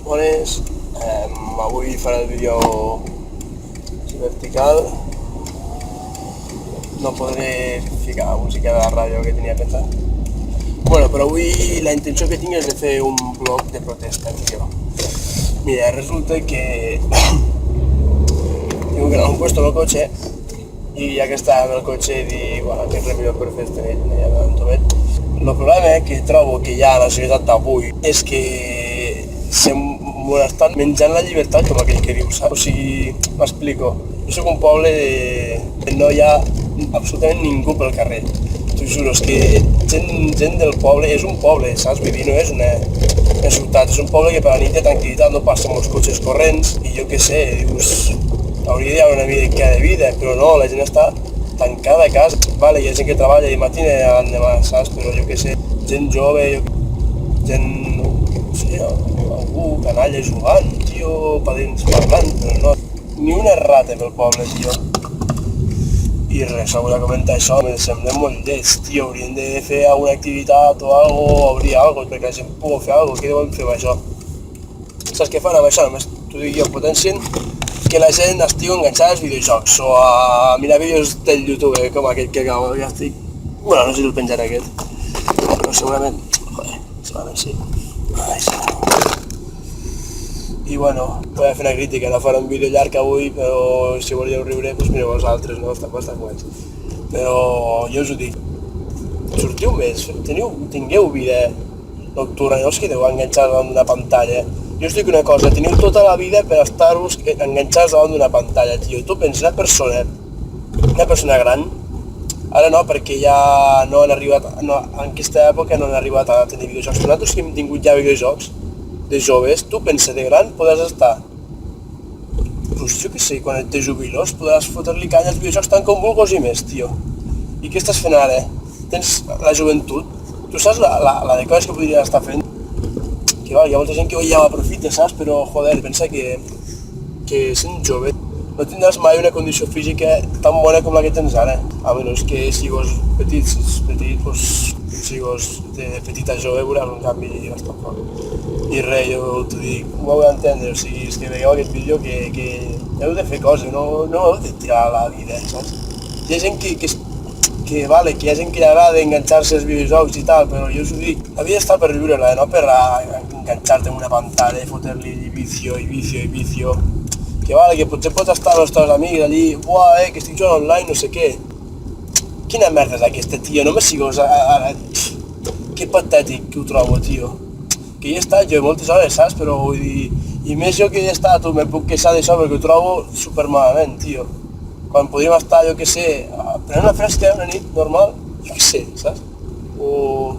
Bones, avui faré el vídeo vertical. No podré ficar la música de la ràdio que tenia pensat. Bueno, però avui la intenció que tinc és de fer un blog de protesta, tio. Mira, resulta que tengo que anar a un puesto en el cotxe i ja que estava en el cotxe dic, bueno, que res millor per fer este nit, ja me l'entomet. El problema que trobo que hi ha a la societat d'avui és que m'ho estan menjant la llibertat, com aquell que diu, saps? O sigui, m'explico. Jo soc un poble que no hi ha absolutament ningú pel carrer. T'ho juro, és que gent del poble és un poble, saps? Vull dir, no és una ciutat, és un poble que per la nit té tranquil·litat, no passen molts cotxes corrents i jo què sé, dius, hauria d'haver una mica de vida, però no, la gent està tancada a casa. Vale, hi ha gent que treballa i matina i l'endemà, saps? Però jo què sé, gent jove, gent, no sé, algú, canalla jugant, tio, padents parlant, però no, ni una rata pel poble, tio. I res, algú de comentar això, me sembla molt lleig, tio, haurien de fer alguna activitat o obrir alguna cosa, perquè la gent pugui fer alguna cosa, què deuen fer amb això? Saps què fan amb això? Només t'ho dic jo, potencien que la gent estigui enganxada als videojocs o a mirar vídeos del YouTube, com aquest que acabo, ja estic... Bueno, no sé si el penjaré aquest, però segurament... Joder, segurament sí. Ai, sí. I bueno, voy a fer una crítica, no faré un vídeo llarg avui, però si volíeu riure, doncs mireu vosaltres, no? Està bastant guais. Però jo us ho dic, sortiu més, tingueu vida nocturna, no us quedeu enganxats davant d'una pantalla. Jo us dic una cosa, teniu tota la vida per estar-vos enganxats davant d'una pantalla, tio. Tu penses, una persona gran, ara no, perquè ja no han arribat, no, en aquesta època no han arribat a tenir videojocs, però nosaltres que hem tingut ja videojocs de joves, tu pensa, de gran podràs estar, doncs jo què sé, quan et jubilos podràs fotre-li canya als videojocs tant com vulguis i més, tio. I què estàs fent ara? Tens la joventut, tu saps la de coses que podries estar fent? Que val, hi ha molta gent que ja ho aprofita, saps? Però, joder, pensa que sent jove no tindràs mai una condició física tan bona com la que tens ara. A menys que sigues petit, si ets petit, doncs, sigues de petita jove, veuràs un canvi bastant fort. I res, jo t'ho dic, ho heu d'entendre, o sigui, és que veieu aquest vídeo que heu de fer coses, no heu de tirar la vida, saps? Hi ha gent que hi ha gent que li agrada enganxar-se als videojocs i tal, però jo us ho dic, la vida està per viure-la, no per enganxar-te en una pantalla i fotre-li vicio. Que potser pots estar amb els teus amics allí, buah, que estic jugant online, no sé què. Quina merda és aquesta, tio, no me sigues ara... Que patètic que ho trobo, tio. Que hi he estat jo moltes hores, saps? Però vull dir... I més jo que hi he estat, me puc queixar d'això perquè ho trobo supermalament, tio. Quan podríem estar, jo què sé, prenent una fresca una nit normal, jo què sé, saps? O...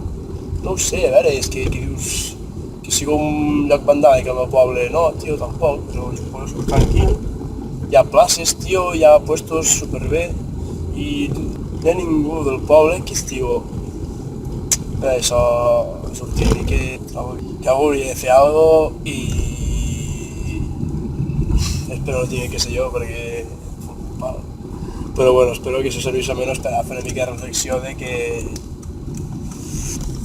no ho sé, a veure, és que dius... Que sigui un lloc vandàlic al meu poble, no, tio, tampoc, però és un poble tranquil. Hi ha places, tio, hi ha puestos superbé, i no hi ha ningú del poble que estigui per això sortint i que hauria de fer alguna cosa i... espero no tenir que ser jo, perquè... Però bueno, espero que això serveixi almenys per a fer una mica de reflexió de que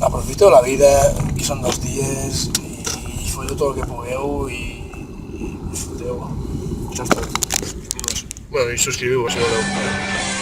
aprofiteu la vida, que són 2 dies, i foteu tot el que pugueu i disfruteu. Això és tot. Bueno, i subscriviu-vos si voleu.